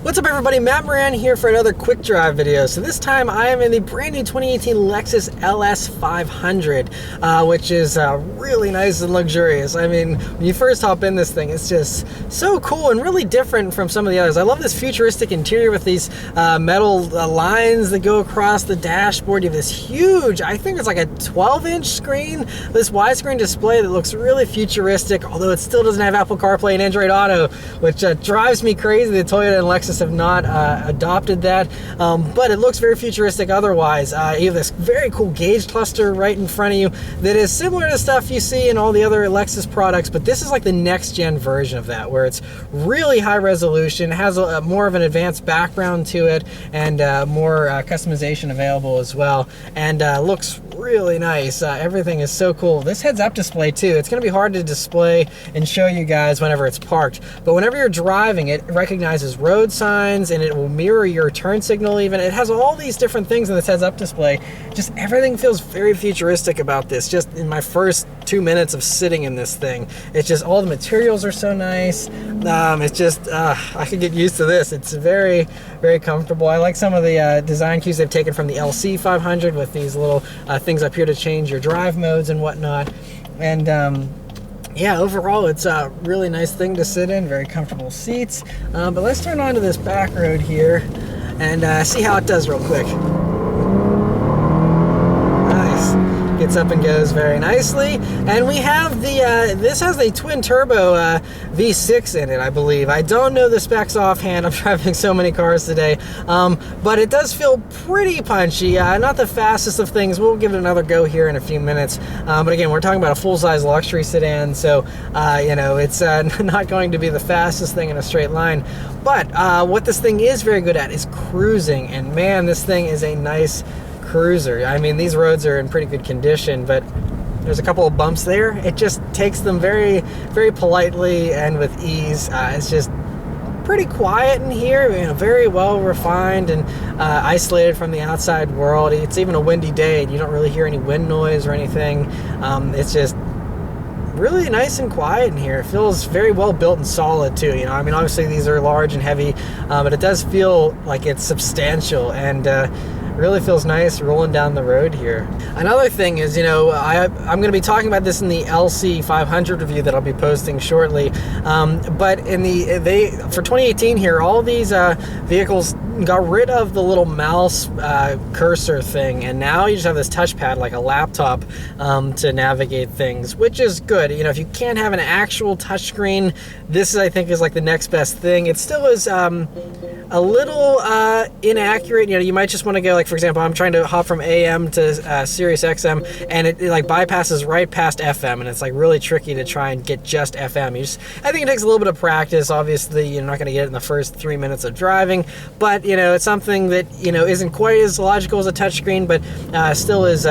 What's up everybody, Matt Maran here for another quick drive video. So this time I am in the brand new 2018 Lexus LS 500, which is really nice and luxurious. I mean, when you first hop in this thing, it's just so cool and really different from some of the others. I love this futuristic interior with these metal lines that go across the dashboard. You have this huge, I think it's like a 12-inch screen, this widescreen display that looks really futuristic, although it still doesn't have Apple CarPlay and Android Auto, which drives me crazy. The Toyota and Lexus have not adopted that, but it looks very futuristic otherwise. You have this very cool gauge cluster right in front of you that is similar to stuff you see in all the other Lexus products, but this is like the next gen version of that, where it's really high resolution, has more of an advanced background to it, and more customization available as well, and looks really nice. Everything is so cool. This heads-up display too, it's going to be hard to display and show you guys whenever it's parked, but whenever you're driving, it recognizes road signs and it will mirror your turn signal even. It has all these different things in this heads-up display. Just everything feels very futuristic about this. Just in my first 2 minutes of sitting in this thing, it's just all the materials are so nice. It's just, I could get used to this. It's very, very comfortable. I like some of the design cues they've taken from the LC 500 with these little things up here to change your drive modes and whatnot. And yeah, overall, it's a really nice thing to sit in, very comfortable seats. But let's turn onto this back road here and see how it does real quick. Nice. Gets up and goes very nicely. And we have the, this has a twin turbo V6 in it, I believe. I don't know the specs offhand. I'm driving so many cars today. But it does feel pretty punchy. Not the fastest of things. We'll give it another go here in a few minutes. But again, we're talking about a full-size luxury sedan, so you know, it's not going to be the fastest thing in a straight line. But what this thing is very good at is cruising. And man, this thing is a nice cruiser. I mean, these roads are in pretty good condition, but there's a couple of bumps there. It just takes them very, very politely and with ease. It's just pretty quiet in here, you know, very well refined and isolated from the outside world. It's even a windy day and you don't really hear any wind noise or anything. It's just really nice and quiet in here. It feels very well built and solid too, you know. I mean, obviously these are large and heavy, but it does feel like it's substantial and really feels nice rolling down the road here. Another thing is, you know, I'm going to be talking about this in the LC 500 review that I'll be posting shortly. But in for 2018 here, all these vehicles got rid of the little mouse cursor thing, and now you just have this touchpad like a laptop to navigate things, which is good. You know, if you can't have an actual touchscreen, this I think is like the next best thing. It still is a little inaccurate. You know, you might just want to go, like, for example, I'm trying to hop from AM to Sirius XM, and it like bypasses right past FM, and it's like really tricky to try and get just FM. I think it takes a little bit of practice. Obviously, you're not going to get it in the first 3 minutes of driving, but you know, it's something that, you know, isn't quite as logical as a touchscreen, but still is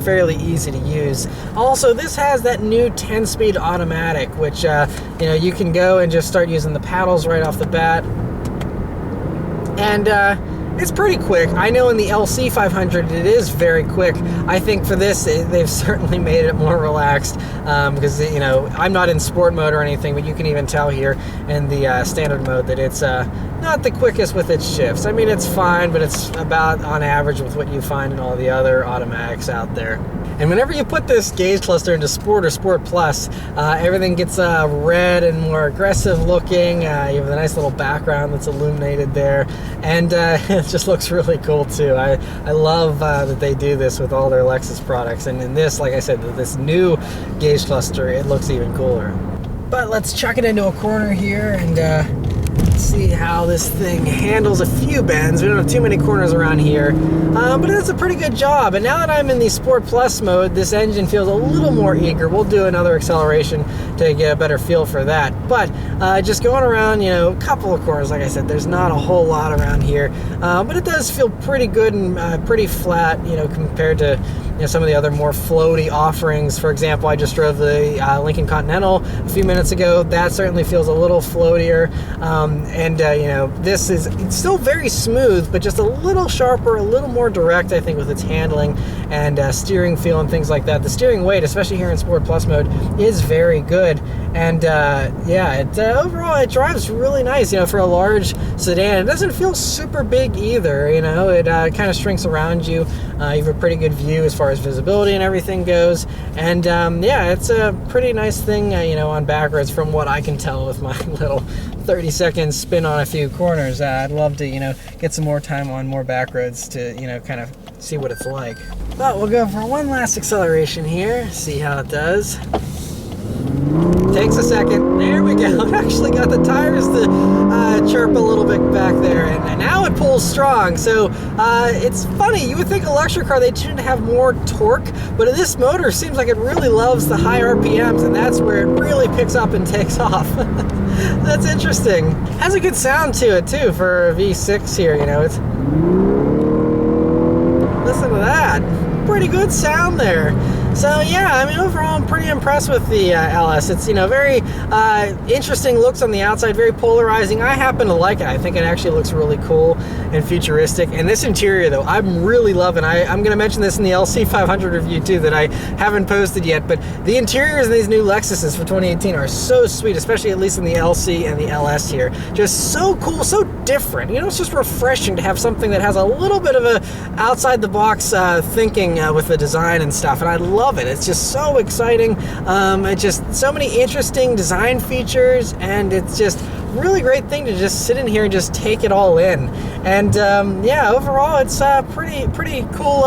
fairly easy to use. Also, this has that new 10-speed automatic, which you know, you can go and just start using the paddles right off the bat. And it's pretty quick. I know in the LC 500 it is very quick. I think for this they've certainly made it more relaxed because, you know, I'm not in sport mode or anything, but you can even tell here in the standard mode that it's not the quickest with its shifts. I mean, it's fine, but it's about on average with what you find in all the other automatics out there. And whenever you put this gauge cluster into Sport or Sport Plus, everything gets red and more aggressive looking. You have a nice little background that's illuminated there, and it just looks really cool too. I love that they do this with all their Lexus products, and in this, like I said, this new gauge cluster, it looks even cooler. But let's chuck it into a corner here and see how this thing handles a few bends. We don't have too many corners around here, but it's a pretty good job. And now that I'm in the Sport Plus mode, this engine feels a little more eager. We'll do another acceleration to get a better feel for that. But just going around, you know, a couple of corners, like I said, there's not a whole lot around here, but it does feel pretty good and pretty flat, you know, compared to, you know, some of the other more floaty offerings. For example, I just drove the Lincoln Continental a few minutes ago. That certainly feels a little floatier. And you know, this is, it's still very smooth, but just a little sharper, a little more direct, I think, with its handling and steering feel and things like that. The steering weight, especially here in Sport Plus mode, is very good. And yeah, overall it drives really nice, you know, for a large sedan. It doesn't feel super big either, you know. It kind of shrinks around you. You have a pretty good view as far as visibility and everything goes. And yeah, it's a pretty nice thing, you know, on back roads from what I can tell with my little 30-second spin on a few corners. I'd love to, you know, get some more time on more back roads to, you know, kind of see what it's like. But we'll go for one last acceleration here, see how it does. Takes a second. There we go. It actually got the tires to chirp a little bit back there, and now it pulls strong. So it's funny. You would think a luxury car, they shouldn't have more torque, but this motor seems like it really loves the high RPMs, and that's where it really picks up and takes off. That's interesting. Has a good sound to it too for a V6 here. You know, it's listen to that. Pretty good sound there. So yeah, I mean, overall I'm pretty impressed with the LS. It's, you know, very interesting looks on the outside, very polarizing. I happen to like it. I think it actually looks really cool and futuristic. And this interior though, I'm really loving. I'm going to mention this in the LC 500 review too that I haven't posted yet, but the interiors in these new Lexuses for 2018 are so sweet, especially at least in the LC and the LS here. Just so cool, so different. You know, it's just refreshing to have something that has a little bit of a outside the box thinking with the design and stuff, and I love it. It's just so exciting. It's just so many interesting design features, and it's just really great thing to just sit in here and just take it all in. And yeah, overall it's pretty cool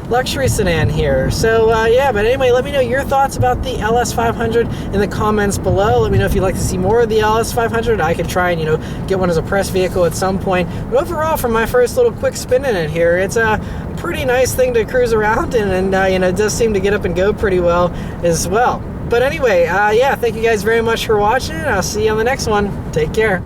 luxury sedan here. So yeah, but anyway, let me know your thoughts about the LS 500 in the comments below. Let me know if you'd like to see more of the LS 500. I could try and, you know, get one as a press vehicle at some point. But overall, from my first little quick spin in it here, it's a pretty nice thing to cruise around in, and you know, it does seem to get up and go pretty well as well. But anyway, yeah, thank you guys very much for watching. I'll see you on the next one. Take care.